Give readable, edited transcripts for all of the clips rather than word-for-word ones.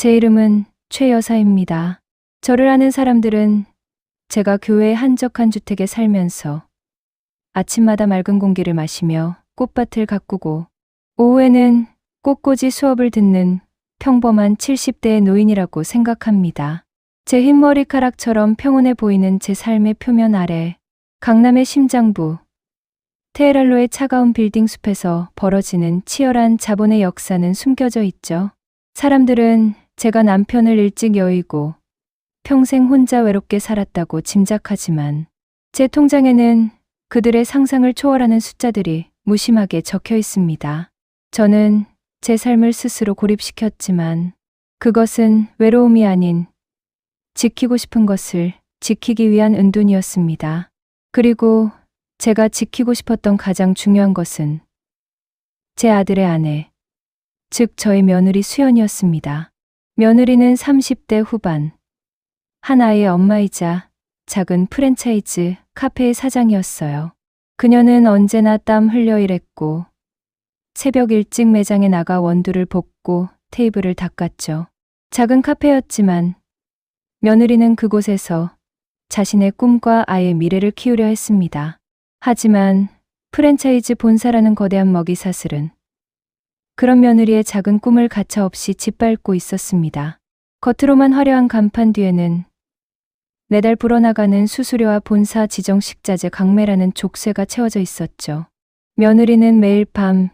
제 이름은 최 여사입니다. 저를 아는 사람들은 제가 교외의 한적한 주택에 살면서 아침마다 맑은 공기를 마시며 꽃밭을 가꾸고 오후에는 꽃꽂이 수업을 듣는 평범한 70대의 노인이라고 생각합니다. 제 흰 머리카락처럼 평온해 보이는 제 삶의 표면 아래 강남의 심장부, 테헤랄로의 차가운 빌딩 숲에서 벌어지는 치열한 자본의 역사는 숨겨져 있죠. 사람들은 제가 남편을 일찍 여의고 평생 혼자 외롭게 살았다고 짐작하지만 제 통장에는 그들의 상상을 초월하는 숫자들이 무심하게 적혀 있습니다. 저는 제 삶을 스스로 고립시켰지만 그것은 외로움이 아닌 지키고 싶은 것을 지키기 위한 은둔이었습니다. 그리고 제가 지키고 싶었던 가장 중요한 것은 제 아들의 아내, 즉 저의 며느리 수연이었습니다. 며느리는 30대 후반, 한 아이의 엄마이자 작은 프랜차이즈 카페의 사장이었어요. 그녀는 언제나 땀 흘려 일했고 새벽 일찍 매장에 나가 원두를 볶고 테이블을 닦았죠. 작은 카페였지만 며느리는 그곳에서 자신의 꿈과 아이의 미래를 키우려 했습니다. 하지만 프랜차이즈 본사라는 거대한 먹이사슬은 그런 며느리의 작은 꿈을 가차없이 짓밟고 있었습니다. 겉으로만 화려한 간판 뒤에는 매달 불어나가는 수수료와 본사 지정 식자재 강매라는 족쇄가 채워져 있었죠. 며느리는 매일 밤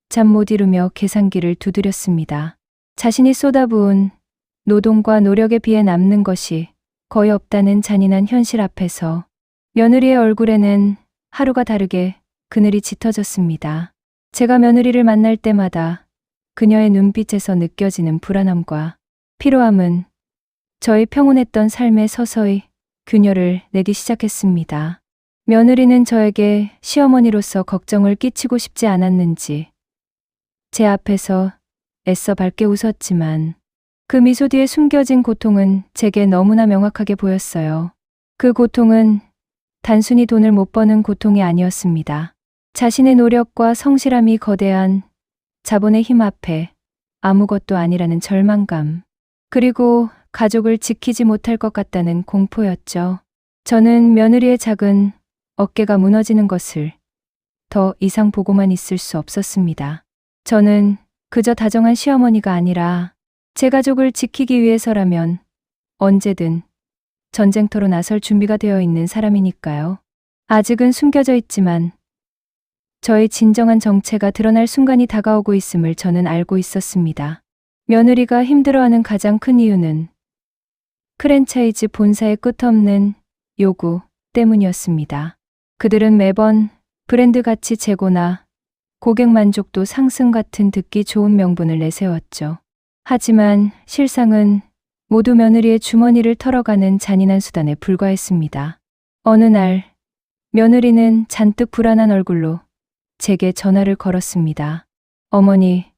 잠 못 이루며 계산기를 두드렸습니다. 자신이 쏟아부은 노동과 노력에 비해 남는 것이 거의 없다는 잔인한 현실 앞에서 며느리의 얼굴에는 하루가 다르게 그늘이 짙어졌습니다. 제가 며느리를 만날 때마다 그녀의 눈빛에서 느껴지는 불안함과 피로함은 저희 평온했던 삶에 서서히 균열을 내기 시작했습니다. 며느리는 저에게 시어머니로서 걱정을 끼치고 싶지 않았는지 제 앞에서 애써 밝게 웃었지만 그 미소 뒤에 숨겨진 고통은 제게 너무나 명확하게 보였어요. 그 고통은 단순히 돈을 못 버는 고통이 아니었습니다. 자신의 노력과 성실함이 거대한 자본의 힘 앞에 아무것도 아니라는 절망감, 그리고 가족을 지키지 못할 것 같다는 공포였죠. 저는 며느리의 작은 어깨가 무너지는 것을 더 이상 보고만 있을 수 없었습니다. 저는 그저 다정한 시어머니가 아니라 제 가족을 지키기 위해서라면 언제든 전쟁터로 나설 준비가 되어 있는 사람이니까요. 아직은 숨겨져 있지만 저의 진정한 정체가 드러날 순간이 다가오고 있음을 저는 알고 있었습니다. 며느리가 힘들어하는 가장 큰 이유는 프랜차이즈 본사의 끝없는 요구 때문이었습니다. 그들은 매번 브랜드 가치 제고나 고객 만족도 상승 같은 듣기 좋은 명분을 내세웠죠. 하지만 실상은 모두 며느리의 주머니를 털어가는 잔인한 수단에 불과했습니다. 어느 날 며느리는 잔뜩 불안한 얼굴로 제게 전화를 걸었습니다. 어머니,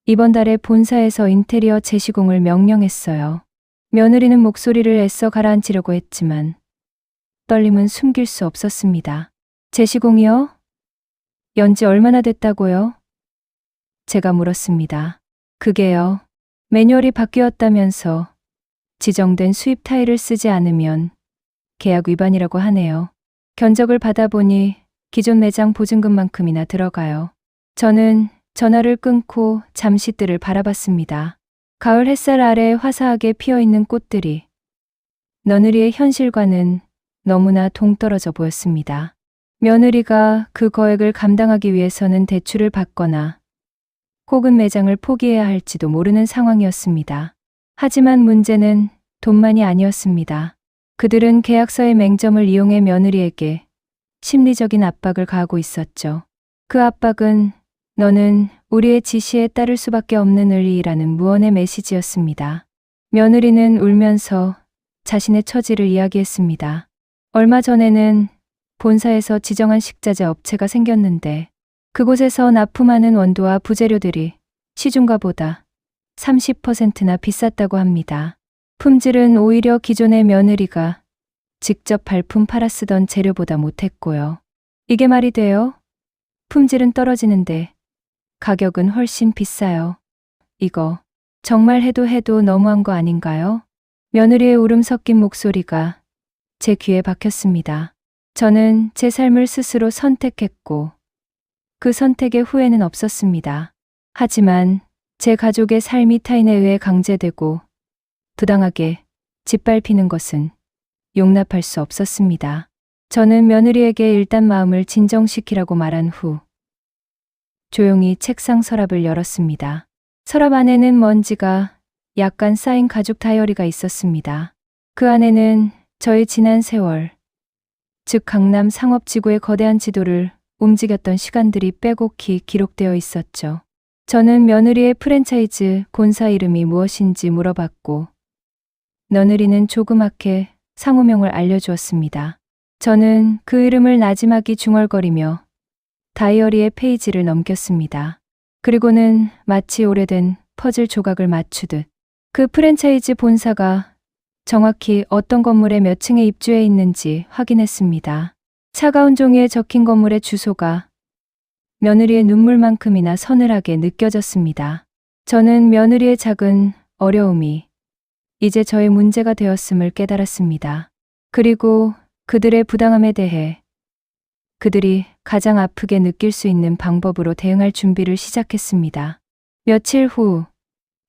이번 달에 본사에서 인테리어 재시공을 명령했어요. 며느리는 목소리를 애써 가라앉히려고 했지만 떨림은 숨길 수 없었습니다. 재시공이요? 연지 얼마나 됐다고요? 제가 물었습니다. 그게요. 매뉴얼이 바뀌었다면서 지정된 수입 타일을 쓰지 않으면 계약 위반이라고 하네요. 견적을 받아보니 기존 매장 보증금만큼이나 들어가요. 저는 전화를 끊고 잠시 뜰을 바라봤습니다. 가을 햇살 아래 화사하게 피어있는 꽃들이 며느리의 현실과는 너무나 동떨어져 보였습니다. 며느리가 그 거액을 감당하기 위해서는 대출을 받거나 혹은 매장을 포기해야 할지도 모르는 상황이었습니다. 하지만 문제는 돈만이 아니었습니다. 그들은 계약서의 맹점을 이용해 며느리에게 심리적인 압박을 가하고 있었죠. 그 압박은 너는 우리의 지시에 따를 수밖에 없는 의리라는 무언의 메시지였습니다. 며느리는 울면서 자신의 처지를 이야기했습니다. 얼마 전에는 본사에서 지정한 식자재 업체가 생겼는데 그곳에서 납품하는 원두와 부재료들이 시중가보다 30%나 비쌌다고 합니다. 품질은 오히려 기존의 며느리가 직접 발품 팔아 쓰던 재료보다 못했고요. 이게 말이 돼요? 품질은 떨어지는데 가격은 훨씬 비싸요. 이거 정말 해도 너무한 거 아닌가요? 며느리의 울음 섞인 목소리가 제 귀에 박혔습니다. 저는 제 삶을 스스로 선택했고 그 선택에 후회는 없었습니다. 하지만 제 가족의 삶이 타인에 의해 강제되고 부당하게 짓밟히는 것은 용납할 수 없었습니다. 저는 며느리에게 일단 마음을 진정시키라고 말한 후 조용히 책상 서랍을 열었습니다. 서랍 안에는 먼지가 약간 쌓인 가족 다이어리가 있었습니다. 그 안에는 저의 지난 세월, 즉 강남 상업지구의 거대한 지도를 움직였던 시간들이 빼곡히 기록되어 있었죠. 저는 며느리의 프랜차이즈 본사 이름이 무엇인지 물어봤고 며느리는 조그맣게 상호명을 알려주었습니다. 저는 그 이름을 나지막이 중얼거리며 다이어리의 페이지를 넘겼습니다. 그리고는 마치 오래된 퍼즐 조각을 맞추듯 그 프랜차이즈 본사가 정확히 어떤 건물에 몇 층에 입주해 있는지 확인했습니다. 차가운 종이에 적힌 건물의 주소가 며느리의 눈물만큼이나 서늘하게 느껴졌습니다. 저는 며느리의 작은 어려움이 이제 저의 문제가 되었음을 깨달았습니다. 그리고 그들의 부당함에 대해 그들이 가장 아프게 느낄 수 있는 방법으로 대응할 준비를 시작했습니다. 며칠 후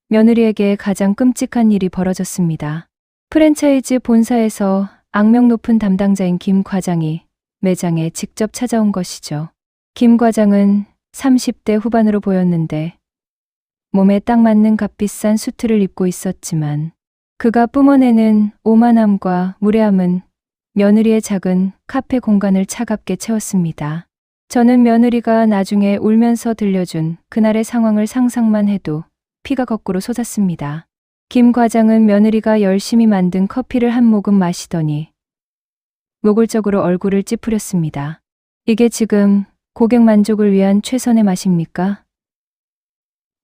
며느리에게 가장 끔찍한 일이 벌어졌습니다. 프랜차이즈 본사에서 악명 높은 담당자인 김 과장이 매장에 직접 찾아온 것이죠. 김 과장은 30대 후반으로 보였는데 몸에 딱 맞는 값비싼 수트를 입고 있었지만 그가 뿜어내는 오만함과 무례함은 며느리의 작은 카페 공간을 차갑게 채웠습니다. 저는 며느리가 나중에 울면서 들려준 그날의 상황을 상상만 해도 피가 거꾸로 솟았습니다. 김 과장은 며느리가 열심히 만든 커피를 한 모금 마시더니 노골적으로 얼굴을 찌푸렸습니다. 이게 지금 고객 만족을 위한 최선의 맛입니까?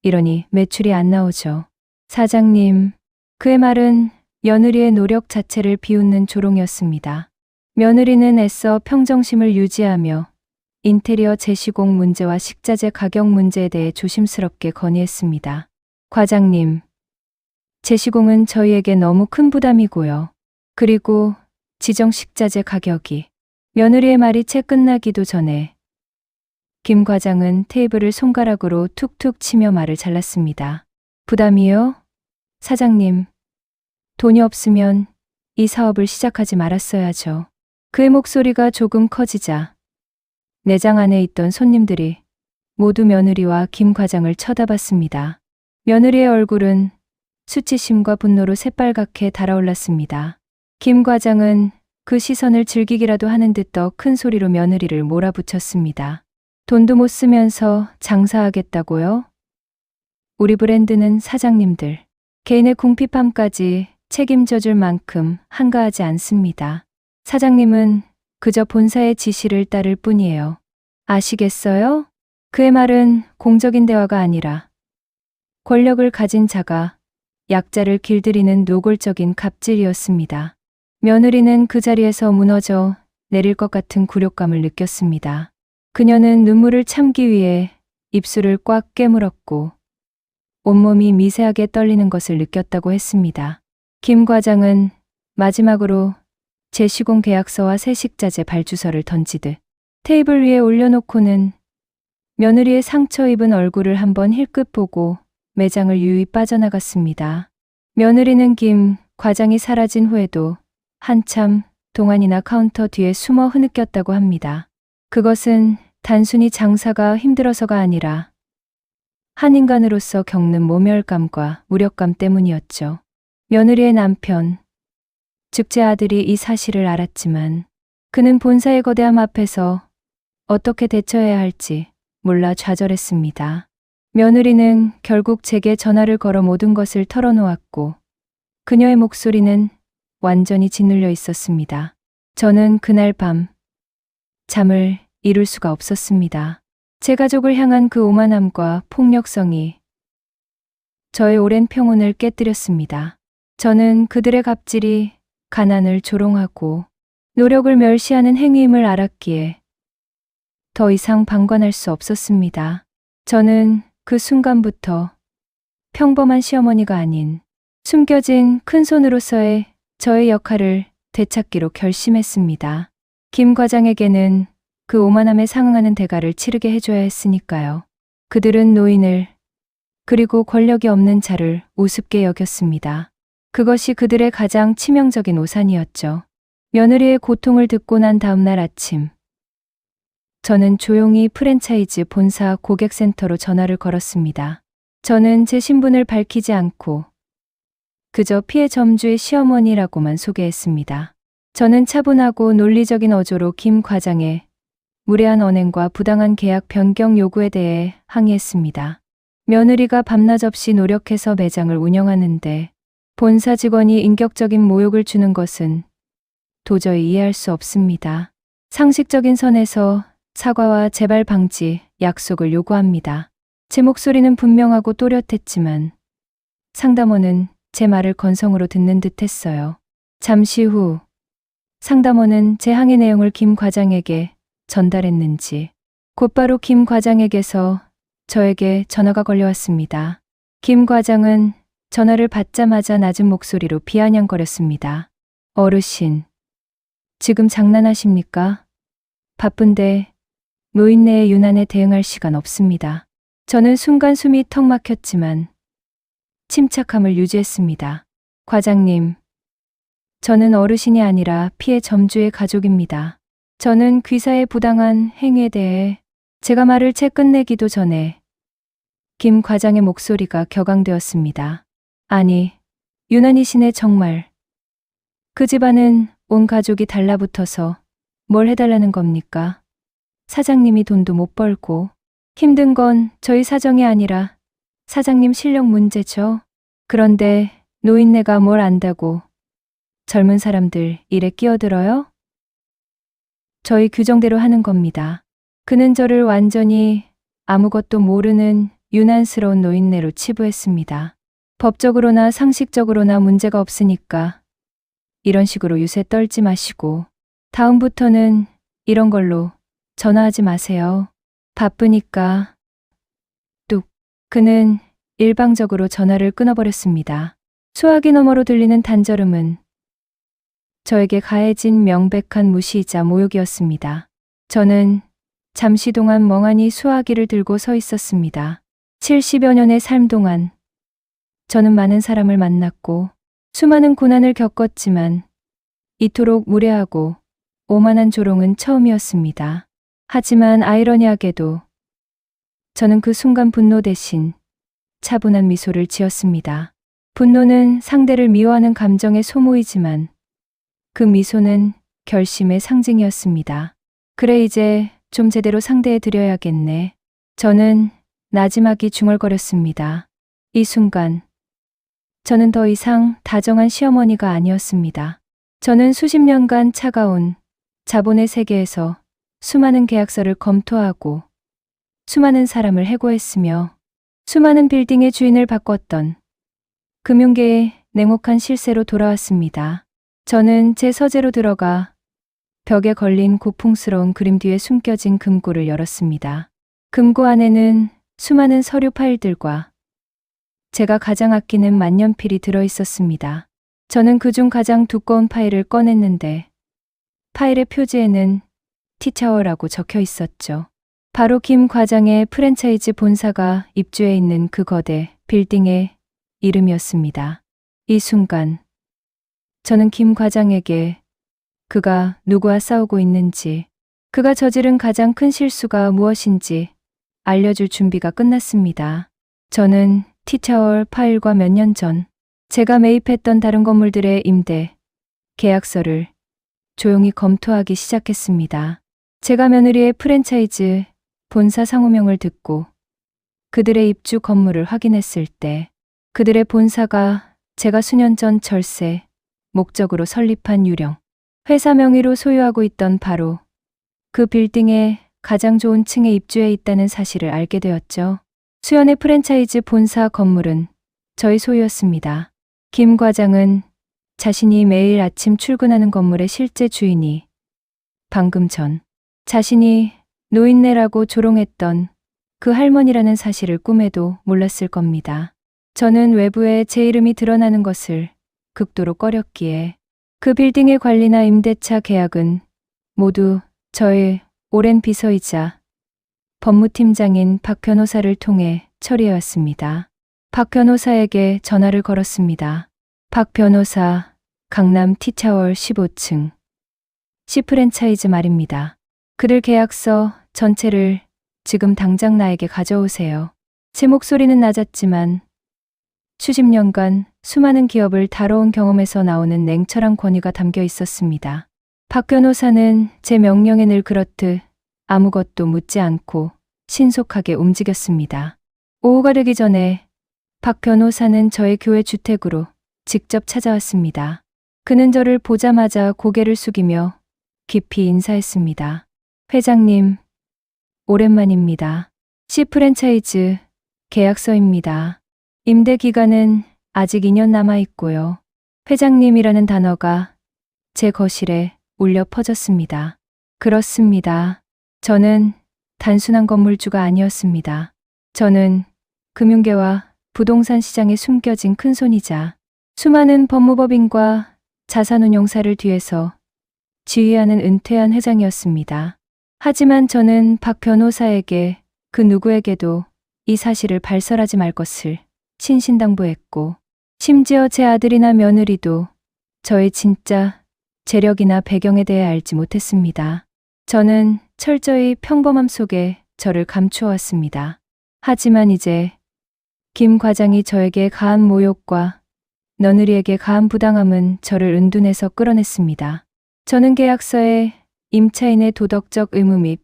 이러니 매출이 안 나오죠. 사장님, 그의 말은 며느리의 노력 자체를 비웃는 조롱이었습니다. 며느리는 애써 평정심을 유지하며 인테리어 재시공 문제와 식자재 가격 문제에 대해 조심스럽게 건의했습니다. 과장님, 재시공은 저희에게 너무 큰 부담이고요. 그리고 지정 식자재 가격이 며느리의 말이 채 끝나기도 전에 김 과장은 테이블을 손가락으로 툭툭 치며 말을 잘랐습니다. 부담이요? 사장님, 돈이 없으면 이 사업을 시작하지 말았어야죠. 그의 목소리가 조금 커지자 매장 안에 있던 손님들이 모두 며느리와 김 과장을 쳐다봤습니다. 며느리의 얼굴은 수치심과 분노로 새빨갛게 달아올랐습니다. 김 과장은 그 시선을 즐기기라도 하는 듯 더 큰 소리로 며느리를 몰아붙였습니다. 돈도 못 쓰면서 장사하겠다고요? 우리 브랜드는 사장님들, 개인의 궁핍함까지 책임져 줄 만큼 한가하지 않습니다. 사장님은 그저 본사의 지시를 따를 뿐이에요. 아시겠어요? 그의 말은 공적인 대화가 아니라 권력을 가진 자가 약자를 길들이는 노골적인 갑질이었습니다. 며느리는 그 자리에서 무너져 내릴 것 같은 굴욕감을 느꼈습니다. 그녀는 눈물을 참기 위해 입술을 꽉 깨물었고 온몸이 미세하게 떨리는 것을 느꼈다고 했습니다. 김 과장은 마지막으로 재시공 계약서와 새 식자재 발주서를 던지듯 테이블 위에 올려놓고는 며느리의 상처 입은 얼굴을 한번 힐끗 보고 매장을 유유히 빠져나갔습니다. 며느리는 김 과장이 사라진 후에도 한참 동안이나 카운터 뒤에 숨어 흐느꼈다고 합니다. 그것은 단순히 장사가 힘들어서가 아니라 한 인간으로서 겪는 모멸감과 무력감 때문이었죠. 며느리의 남편, 즉 제 아들이 이 사실을 알았지만 그는 본사의 거대함 앞에서 어떻게 대처해야 할지 몰라 좌절했습니다. 며느리는 결국 제게 전화를 걸어 모든 것을 털어놓았고 그녀의 목소리는 완전히 짓눌려 있었습니다. 저는 그날 밤 잠을 이룰 수가 없었습니다. 제 가족을 향한 그 오만함과 폭력성이 저의 오랜 평온을 깨뜨렸습니다. 저는 그들의 갑질이 가난을 조롱하고 노력을 멸시하는 행위임을 알았기에 더 이상 방관할 수 없었습니다. 저는 그 순간부터 평범한 시어머니가 아닌 숨겨진 큰손으로서의 저의 역할을 되찾기로 결심했습니다. 김 과장에게는 그 오만함에 상응하는 대가를 치르게 해줘야 했으니까요. 그들은 노인을 그리고 권력이 없는 자를 우습게 여겼습니다. 그것이 그들의 가장 치명적인 오산이었죠. 며느리의 고통을 듣고 난 다음날 아침, 저는 조용히 프랜차이즈 본사 고객센터로 전화를 걸었습니다. 저는 제 신분을 밝히지 않고 그저 피해 점주의 시어머니라고만 소개했습니다. 저는 차분하고 논리적인 어조로 김 과장의 무례한 언행과 부당한 계약 변경 요구에 대해 항의했습니다. 며느리가 밤낮 없이 노력해서 매장을 운영하는데 본사 직원이 인격적인 모욕을 주는 것은 도저히 이해할 수 없습니다. 상식적인 선에서 사과와 재발 방지 약속을 요구합니다. 제 목소리는 분명하고 또렷했지만 상담원은 제 말을 건성으로 듣는 듯했어요. 잠시 후 상담원은 제 항의 내용을 김 과장에게 전달했는지 곧바로 김 과장에게서 저에게 전화가 걸려왔습니다. 김 과장은 전화를 받자마자 낮은 목소리로 비아냥거렸습니다. 어르신, 지금 장난하십니까? 바쁜데 노인네의 유난에 대응할 시간 없습니다. 저는 순간 숨이 턱 막혔지만 침착함을 유지했습니다. 과장님, 저는 어르신이 아니라 피해 점주의 가족입니다. 저는 귀사의 부당한 행위에 대해 제가 말을 채 끝내기도 전에 김 과장의 목소리가 격앙되었습니다. 아니, 유난이시네 정말. 그 집안은 온 가족이 달라붙어서 뭘 해달라는 겁니까? 사장님이 돈도 못 벌고 힘든 건 저희 사정이 아니라 사장님 실력 문제죠. 그런데 노인네가 뭘 안다고 젊은 사람들 일에 끼어들어요? 저희 규정대로 하는 겁니다. 그는 저를 완전히 아무것도 모르는 유난스러운 노인네로 치부했습니다. 법적으로나 상식적으로나 문제가 없으니까 이런 식으로 유세 떨지 마시고 다음부터는 이런 걸로 전화하지 마세요. 바쁘니까. 뚝. 그는 일방적으로 전화를 끊어버렸습니다. 수화기 너머로 들리는 단절음은 저에게 가해진 명백한 무시이자 모욕이었습니다. 저는 잠시 동안 멍하니 수화기를 들고 서 있었습니다. 70여 년의 삶 동안 저는 많은 사람을 만났고 수많은 고난을 겪었지만 이토록 무례하고 오만한 조롱은 처음이었습니다. 하지만 아이러니하게도 저는 그 순간 분노 대신 차분한 미소를 지었습니다. 분노는 상대를 미워하는 감정의 소모이지만 그 미소는 결심의 상징이었습니다. 그래, 이제 좀 제대로 상대해 드려야겠네. 저는 나지막이 중얼거렸습니다. 이 순간 저는 더 이상 다정한 시어머니가 아니었습니다. 저는 수십 년간 차가운 자본의 세계에서 수많은 계약서를 검토하고 수많은 사람을 해고했으며 수많은 빌딩의 주인을 바꿨던 금융계의 냉혹한 실세로 돌아왔습니다. 저는 제 서재로 들어가 벽에 걸린 고풍스러운 그림 뒤에 숨겨진 금고를 열었습니다. 금고 안에는 수많은 서류 파일들과 제가 가장 아끼는 만년필이 들어있었습니다. 저는 그중 가장 두꺼운 파일을 꺼냈는데 파일의 표지에는 티타워라고 적혀 있었죠. 바로 김 과장의 프랜차이즈 본사가 입주해 있는 그 거대 빌딩의 이름이었습니다. 이 순간 저는 김 과장에게 그가 누구와 싸우고 있는지, 그가 저지른 가장 큰 실수가 무엇인지 알려줄 준비가 끝났습니다. 저는 티타워 파일과 몇 년 전 제가 매입했던 다른 건물들의 임대 계약서를 조용히 검토하기 시작했습니다. 제가 며느리의 프랜차이즈 본사 상호명을 듣고 그들의 입주 건물을 확인했을 때 그들의 본사가 제가 수년 전 절세 목적으로 설립한 유령 회사 명의로 소유하고 있던 바로 그 빌딩의 가장 좋은 층에 입주해 있다는 사실을 알게 되었죠. 수연의 프랜차이즈 본사 건물은 저희 소유였습니다. 김 과장은 자신이 매일 아침 출근하는 건물의 실제 주인이 방금 전 자신이 노인네라고 조롱했던 그 할머니라는 사실을 꿈에도 몰랐을 겁니다. 저는 외부에 제 이름이 드러나는 것을 극도로 꺼렸기에 그 빌딩의 관리나 임대차 계약은 모두 저의 오랜 비서이자 법무팀장인 박 변호사를 통해 처리해왔습니다. 박 변호사에게 전화를 걸었습니다. 박 변호사, 강남 티타워 15층. C 프랜차이즈 말입니다. 그들 계약서 전체를 지금 당장 나에게 가져오세요. 제 목소리는 낮았지만 수십 년간 수많은 기업을 다뤄온 경험에서 나오는 냉철한 권위가 담겨 있었습니다. 박 변호사는 제 명령에 늘 그렇듯 아무것도 묻지 않고 신속하게 움직였습니다. 오후가 되기 전에 박 변호사는 저의 교회 주택으로 직접 찾아왔습니다. 그는 저를 보자마자 고개를 숙이며 깊이 인사했습니다. 회장님, 오랜만입니다. C 프랜차이즈 계약서입니다. 임대 기간은 아직 2년 남아 있고요. 회장님이라는 단어가 제 거실에 울려 퍼졌습니다. 그렇습니다. 저는 단순한 건물주가 아니었습니다. 저는 금융계와 부동산 시장에 숨겨진 큰손이자 수많은 법무법인과 자산운용사를 뒤에서 지휘하는 은퇴한 회장이었습니다. 하지만 저는 박 변호사에게 그 누구에게도 이 사실을 발설하지 말 것을 신신당부했고, 심지어 제 아들이나 며느리도 저의 진짜 재력이나 배경에 대해 알지 못했습니다. 저는 철저히 평범함 속에 저를 감추어왔습니다. 하지만 이제 김 과장이 저에게 가한 모욕과 며느리에게 가한 부당함은 저를 은둔해서 끌어냈습니다. 저는 계약서에 임차인의 도덕적 의무 및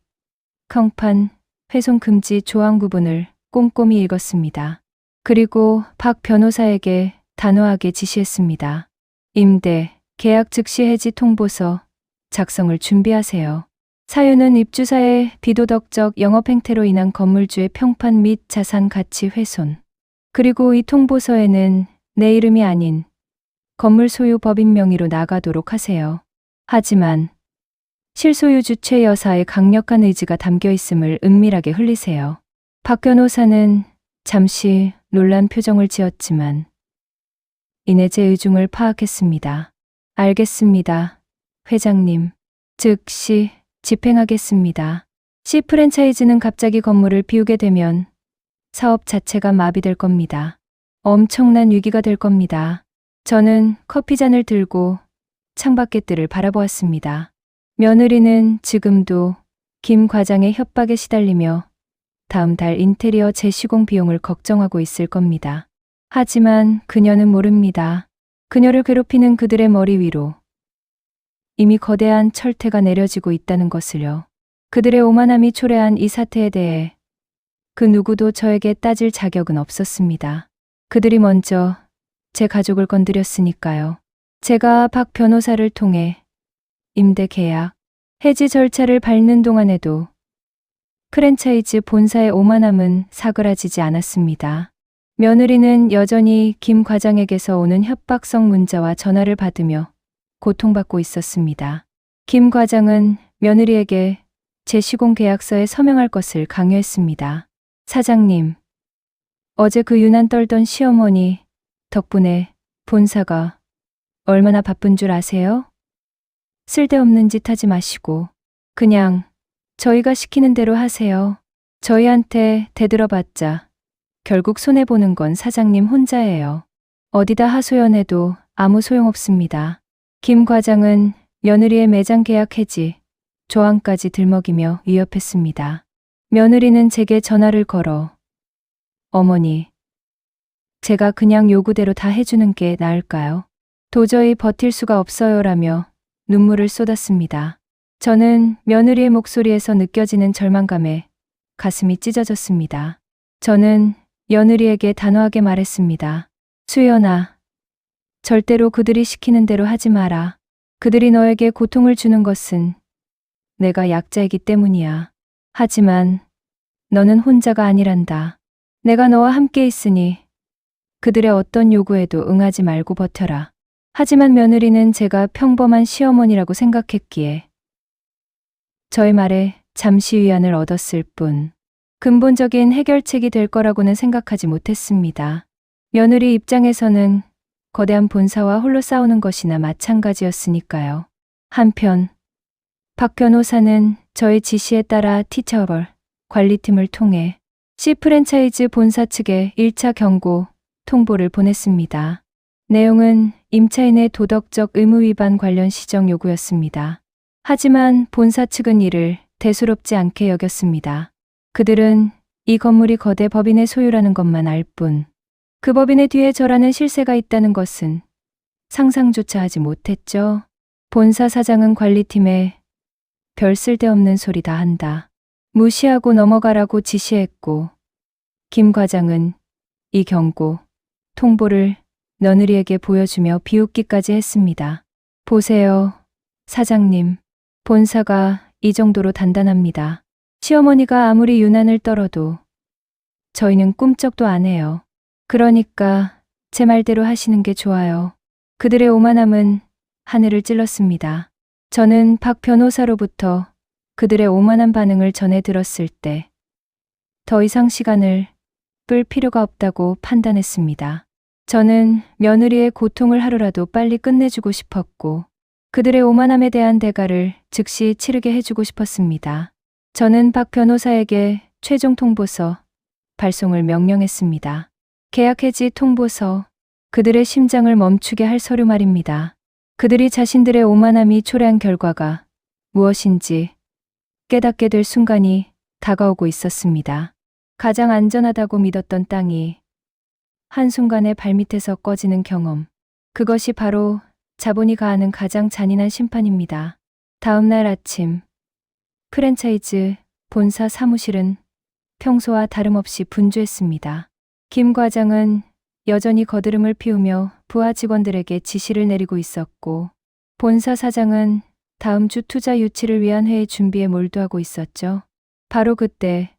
평판, 훼손 금지 조항 부분을 꼼꼼히 읽었습니다. 그리고 박 변호사에게 단호하게 지시했습니다. 임대, 계약 즉시 해지 통보서 작성을 준비하세요. 사유는 입주사의 비도덕적 영업 행태로 인한 건물주의 평판 및 자산 가치 훼손. 그리고 이 통보서에는 내 이름이 아닌 건물 소유 법인 명의로 나가도록 하세요. 하지만 실소유주 최 여사의 강력한 의지가 담겨 있음을 은밀하게 흘리세요. 박 변호사는 잠시 놀란 표정을 지었지만 이내 제 의중을 파악했습니다. 알겠습니다, 회장님. 즉시 집행하겠습니다. C 프랜차이즈는 갑자기 건물을 비우게 되면 사업 자체가 마비될 겁니다. 엄청난 위기가 될 겁니다. 저는 커피잔을 들고 창밖의 뜰을 바라보았습니다. 며느리는 지금도 김 과장의 협박에 시달리며 다음 달 인테리어 재시공 비용을 걱정하고 있을 겁니다. 하지만 그녀는 모릅니다. 그녀를 괴롭히는 그들의 머리 위로 이미 거대한 철퇴가 내려지고 있다는 것을요. 그들의 오만함이 초래한 이 사태에 대해 그 누구도 저에게 따질 자격은 없었습니다. 그들이 먼저 제 가족을 건드렸으니까요. 제가 박 변호사를 통해 임대 계약, 해지 절차를 밟는 동안에도 프랜차이즈 본사의 오만함은 사그라지지 않았습니다. 며느리는 여전히 김 과장에게서 오는 협박성 문자와 전화를 받으며 고통받고 있었습니다. 김 과장은 며느리에게 제 시공 계약서에 서명할 것을 강요했습니다. 사장님, 어제 그 유난 떨던 시어머니 덕분에 본사가 얼마나 바쁜 줄 아세요? 쓸데없는 짓 하지 마시고 그냥 저희가 시키는 대로 하세요. 저희한테 대들어봤자 결국 손해보는 건 사장님 혼자예요. 어디다 하소연해도 아무 소용없습니다. 김 과장은 며느리의 매장 계약 해지 조항까지 들먹이며 위협했습니다. 며느리는 제게 전화를 걸어 어머니, 제가 그냥 요구대로 다 해주는 게 나을까요? 도저히 버틸 수가 없어요라며 눈물을 쏟았습니다. 저는 며느리의 목소리에서 느껴지는 절망감에 가슴이 찢어졌습니다. 저는 며느리에게 단호하게 말했습니다. 수연아, 절대로 그들이 시키는 대로 하지 마라. 그들이 너에게 고통을 주는 것은 내가 약자이기 때문이야. 하지만 너는 혼자가 아니란다. 내가 너와 함께 있으니 그들의 어떤 요구에도 응하지 말고 버텨라. 하지만 며느리는 제가 평범한 시어머니라고 생각했기에 저의 말에 잠시 위안을 얻었을 뿐 근본적인 해결책이 될 거라고는 생각하지 못했습니다. 며느리 입장에서는 거대한 본사와 홀로 싸우는 것이나 마찬가지였으니까요. 한편 박 변호사는 저의 지시에 따라 티처벌 관리팀을 통해 C 프랜차이즈 본사 측에 1차 경고 통보를 보냈습니다. 내용은 임차인의 도덕적 의무 위반 관련 시정 요구였습니다. 하지만 본사 측은 이를 대수롭지 않게 여겼습니다. 그들은 이 건물이 거대 법인의 소유라는 것만 알 뿐, 그 법인의 뒤에 저라는 실세가 있다는 것은 상상조차 하지 못했죠. 본사 사장은 관리팀에 별 쓸데없는 소리 다 한다. 무시하고 넘어가라고 지시했고, 김 과장은 이 경고, 통보를 며느리에게 보여주며 비웃기까지 했습니다. 보세요, 사장님. 본사가 이 정도로 단단합니다. 시어머니가 아무리 유난을 떨어도 저희는 꿈쩍도 안 해요. 그러니까 제 말대로 하시는 게 좋아요. 그들의 오만함은 하늘을 찔렀습니다. 저는 박 변호사로부터 그들의 오만한 반응을 전해 들었을 때 더 이상 시간을 끌 필요가 없다고 판단했습니다. 저는 며느리의 고통을 하루라도 빨리 끝내주고 싶었고, 그들의 오만함에 대한 대가를 즉시 치르게 해주고 싶었습니다. 저는 박 변호사에게 최종 통보서 발송을 명령했습니다. 계약 해지 통보서, 그들의 심장을 멈추게 할 서류 말입니다. 그들이 자신들의 오만함이 초래한 결과가 무엇인지 깨닫게 될 순간이 다가오고 있었습니다. 가장 안전하다고 믿었던 땅이 한순간에 발밑에서 꺼지는 경험. 그것이 바로 자본이 가하는 가장 잔인한 심판입니다. 다음 날 아침, 프랜차이즈 본사 사무실은 평소와 다름없이 분주했습니다. 김 과장은 여전히 거드름을 피우며 부하 직원들에게 지시를 내리고 있었고, 본사 사장은 다음 주 투자 유치를 위한 회의 준비에 몰두하고 있었죠. 바로 그때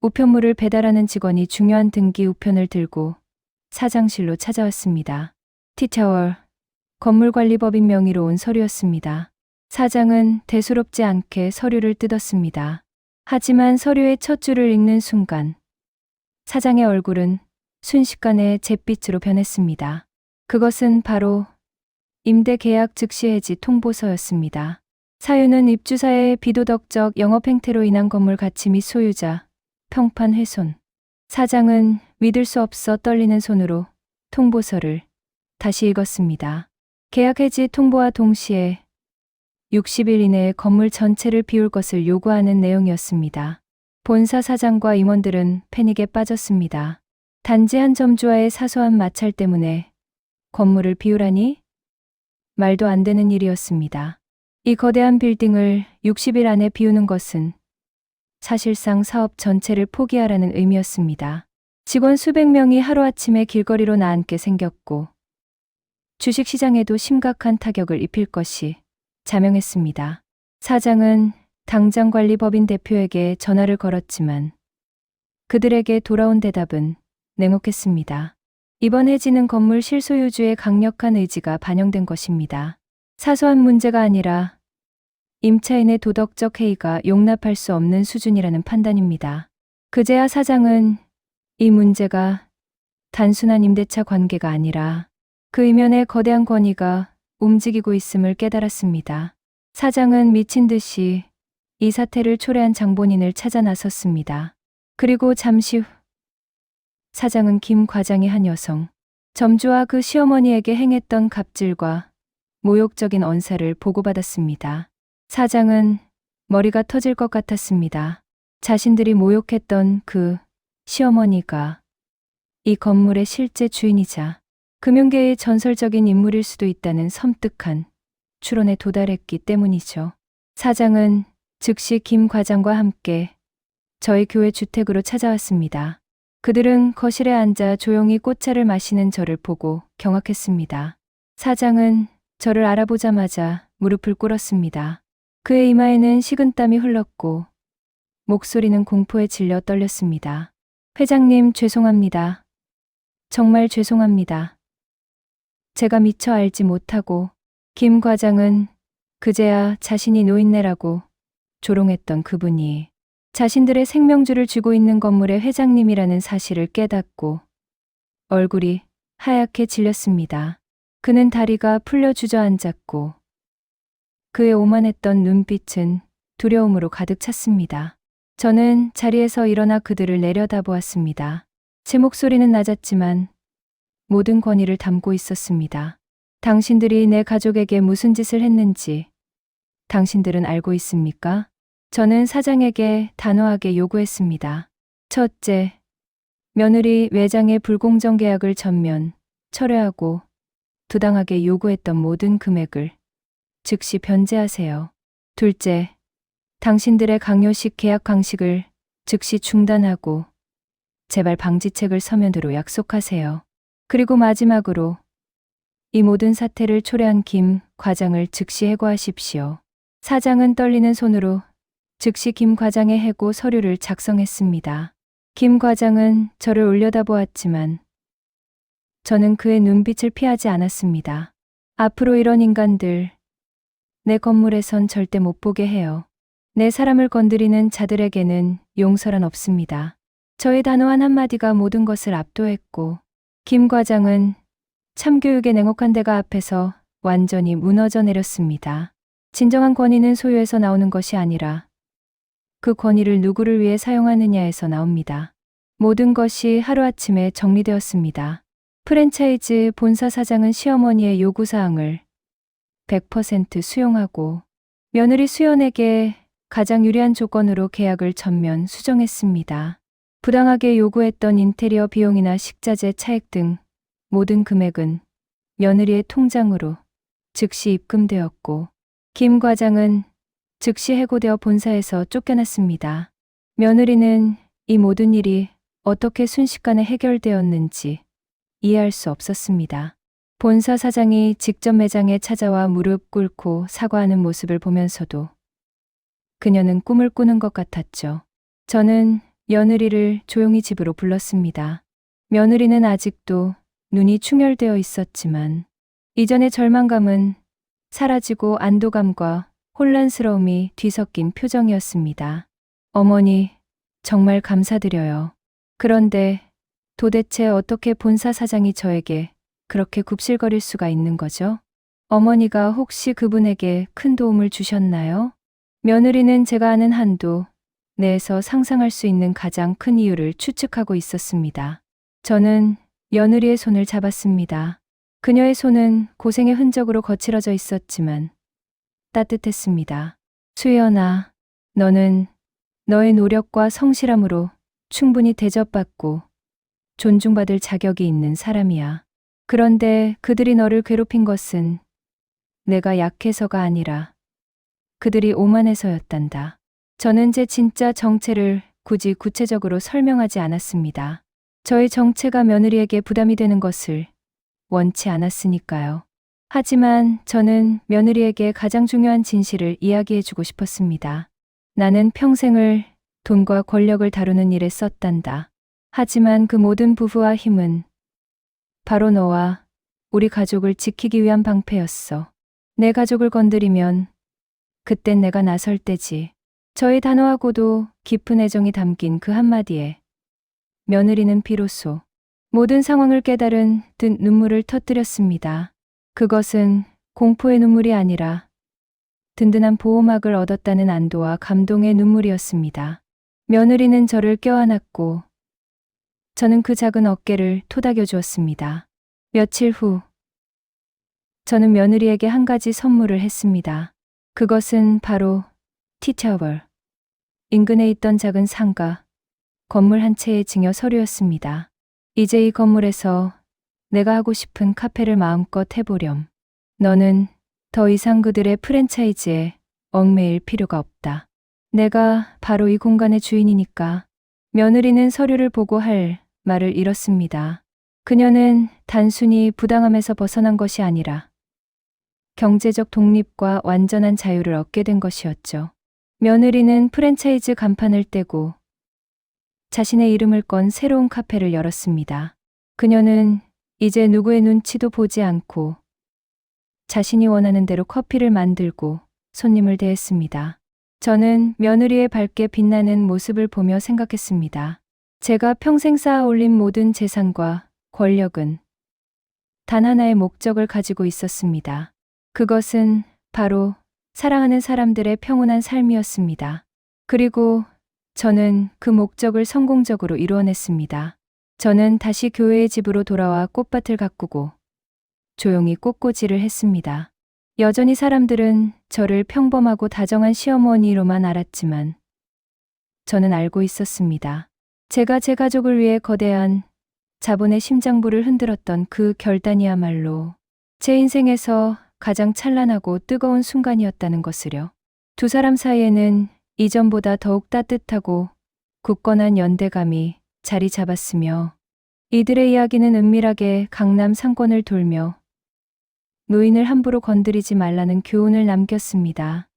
우편물을 배달하는 직원이 중요한 등기 우편을 들고 사장실로 찾아왔습니다. 티타월 건물관리법인 명의로 온 서류였습니다. 사장은 대수롭지 않게 서류를 뜯었습니다. 하지만 서류의 첫 줄을 읽는 순간 사장의 얼굴은 순식간에 잿빛으로 변했습니다. 그것은 바로 임대 계약 즉시 해지 통보서였습니다. 사유는 입주사의 비도덕적 영업 행태로 인한 건물 가치 및 소유자 평판 훼손. 사장은 믿을 수 없어 떨리는 손으로 통보서를 다시 읽었습니다. 계약 해지 통보와 동시에 60일 이내에 건물 전체를 비울 것을 요구하는 내용이었습니다. 본사 사장과 임원들은 패닉에 빠졌습니다. 단지 한 점주와의 사소한 마찰 때문에 건물을 비우라니? 말도 안 되는 일이었습니다. 이 거대한 빌딩을 60일 안에 비우는 것은 사실상 사업 전체를 포기하라는 의미였습니다. 직원 수백 명이 하루아침에 길거리로 나앉게 생겼고, 주식시장에도 심각한 타격을 입힐 것이 자명했습니다. 사장은 당장관리법인 대표에게 전화를 걸었지만 그들에게 돌아온 대답은 냉혹했습니다. 이번 해지는 건물 실소유주의 강력한 의지가 반영된 것입니다. 사소한 문제가 아니라 임차인의 도덕적 해이가 용납할 수 없는 수준이라는 판단입니다. 그제야 사장은 이 문제가 단순한 임대차 관계가 아니라 그 이면에 거대한 권위가 움직이고 있음을 깨달았습니다. 사장은 미친 듯이 이 사태를 초래한 장본인을 찾아 나섰습니다. 그리고 잠시 후 사장은 김 과장이 한 여성, 점주와 그 시어머니에게 행했던 갑질과 모욕적인 언사를 보고받았습니다. 사장은 머리가 터질 것 같았습니다. 자신들이 모욕했던 그 시어머니가 이 건물의 실제 주인이자 금융계의 전설적인 인물일 수도 있다는 섬뜩한 추론에 도달했기 때문이죠. 사장은 즉시 김 과장과 함께 저희 교회 주택으로 찾아왔습니다. 그들은 거실에 앉아 조용히 꽃차를 마시는 저를 보고 경악했습니다. 사장은 저를 알아보자마자 무릎을 꿇었습니다. 그의 이마에는 식은땀이 흘렀고 목소리는 공포에 질려 떨렸습니다. 회장님, 죄송합니다. 정말 죄송합니다. 제가 미처 알지 못하고. 김 과장은 그제야 자신이 노인네라고 조롱했던 그분이 자신들의 생명줄을 쥐고 있는 건물의 회장님이라는 사실을 깨닫고 얼굴이 하얗게 질렸습니다. 그는 다리가 풀려 주저앉았고 그의 오만했던 눈빛은 두려움으로 가득 찼습니다. 저는 자리에서 일어나 그들을 내려다보았습니다. 제 목소리는 낮았지만 모든 권위를 담고 있었습니다. 당신들이 내 가족에게 무슨 짓을 했는지 당신들은 알고 있습니까? 저는 사장에게 단호하게 요구했습니다. 첫째, 며느리 매장의 불공정 계약을 전면 철회하고 부당하게 요구했던 모든 금액을 즉시 변제하세요. 둘째, 당신들의 강요식 계약 강식을 즉시 중단하고 재발 방지책을 서면으로 약속하세요. 그리고 마지막으로 이 모든 사태를 초래한 김 과장을 즉시 해고하십시오. 사장은 떨리는 손으로 즉시 김 과장의 해고 서류를 작성했습니다. 김 과장은 저를 올려다보았지만 저는 그의 눈빛을 피하지 않았습니다. 앞으로 이런 인간들 내 건물에선 절대 못 보게 해요. 내 사람을 건드리는 자들에게는 용서란 없습니다. 저의 단호한 한마디가 모든 것을 압도했고 김 과장은 참교육의 냉혹한 대가 앞에서 완전히 무너져 내렸습니다. 진정한 권위는 소유에서 나오는 것이 아니라 그 권위를 누구를 위해 사용하느냐에서 나옵니다. 모든 것이 하루아침에 정리되었습니다. 프랜차이즈 본사 사장은 시어머니의 요구사항을 100% 수용하고 며느리 수연에게 가장 유리한 조건으로 계약을 전면 수정했습니다. 부당하게 요구했던 인테리어 비용이나 식자재 차액 등 모든 금액은 며느리의 통장으로 즉시 입금되었고 김 과장은 즉시 해고되어 본사에서 쫓겨났습니다. 며느리는 이 모든 일이 어떻게 순식간에 해결되었는지 이해할 수 없었습니다. 본사 사장이 직접 매장에 찾아와 무릎 꿇고 사과하는 모습을 보면서도 그녀는 꿈을 꾸는 것 같았죠. 저는 며느리를 조용히 집으로 불렀습니다. 며느리는 아직도 눈이 충혈되어 있었지만 이전의 절망감은 사라지고 안도감과 혼란스러움이 뒤섞인 표정이었습니다. 어머니, 정말 감사드려요. 그런데 도대체 어떻게 본사 사장이 저에게 그렇게 굽실거릴 수가 있는 거죠? 어머니가 혹시 그분에게 큰 도움을 주셨나요? 며느리는 제가 아는 한도 내에서 상상할 수 있는 가장 큰 이유를 추측하고 있었습니다. 저는 며느리의 손을 잡았습니다. 그녀의 손은 고생의 흔적으로 거칠어져 있었지만 따뜻했습니다. 수연아, 너는 너의 노력과 성실함으로 충분히 대접받고 존중받을 자격이 있는 사람이야. 그런데 그들이 너를 괴롭힌 것은 내가 약해서가 아니라 그들이 오만해서였단다. 저는 제 진짜 정체를 굳이 구체적으로 설명하지 않았습니다. 저의 정체가 며느리에게 부담이 되는 것을 원치 않았으니까요. 하지만 저는 며느리에게 가장 중요한 진실을 이야기해주고 싶었습니다. 나는 평생을 돈과 권력을 다루는 일에 썼단다. 하지만 그 모든 부부와 힘은 바로 너와 우리 가족을 지키기 위한 방패였어. 내 가족을 건드리면 그땐 내가 나설 때지. 저의 단호하고도 깊은 애정이 담긴 그 한마디에 며느리는 비로소 모든 상황을 깨달은 듯 눈물을 터뜨렸습니다. 그것은 공포의 눈물이 아니라 든든한 보호막을 얻었다는 안도와 감동의 눈물이었습니다. 며느리는 저를 껴안았고 저는 그 작은 어깨를 토닥여 주었습니다. 며칠 후 저는 며느리에게 한 가지 선물을 했습니다. 그것은 바로 티타월, 인근에 있던 작은 상가, 건물 한 채의 증여 서류였습니다. 이제 이 건물에서 내가 하고 싶은 카페를 마음껏 해보렴. 너는 더 이상 그들의 프랜차이즈에 얽매일 필요가 없다. 내가 바로 이 공간의 주인이니까. 며느리는 서류를 보고 할 말을 잃었습니다. 그녀는 단순히 부당함에서 벗어난 것이 아니라 경제적 독립과 완전한 자유를 얻게 된 것이었죠. 며느리는 프랜차이즈 간판을 떼고 자신의 이름을 건 새로운 카페를 열었습니다. 그녀는 이제 누구의 눈치도 보지 않고 자신이 원하는 대로 커피를 만들고 손님을 대했습니다. 저는 며느리의 밝게 빛나는 모습을 보며 생각했습니다. 제가 평생 쌓아 올린 모든 재산과 권력은 단 하나의 목적을 가지고 있었습니다. 그것은 바로 사랑하는 사람들의 평온한 삶이었습니다. 그리고 저는 그 목적을 성공적으로 이루어냈습니다. 저는 다시 교회의 집으로 돌아와 꽃밭을 가꾸고 조용히 꽃꽂이를 했습니다. 여전히 사람들은 저를 평범하고 다정한 시어머니로만 알았지만 저는 알고 있었습니다. 제가 제 가족을 위해 거대한 자본의 심장부를 흔들었던 그 결단이야말로 제 인생에서 가장 찬란하고 뜨거운 순간이었다는 것을요. 두 사람 사이에는 이전보다 더욱 따뜻하고 굳건한 연대감이 자리 잡았으며 이들의 이야기는 은밀하게 강남 상권을 돌며 노인을 함부로 건드리지 말라는 교훈을 남겼습니다.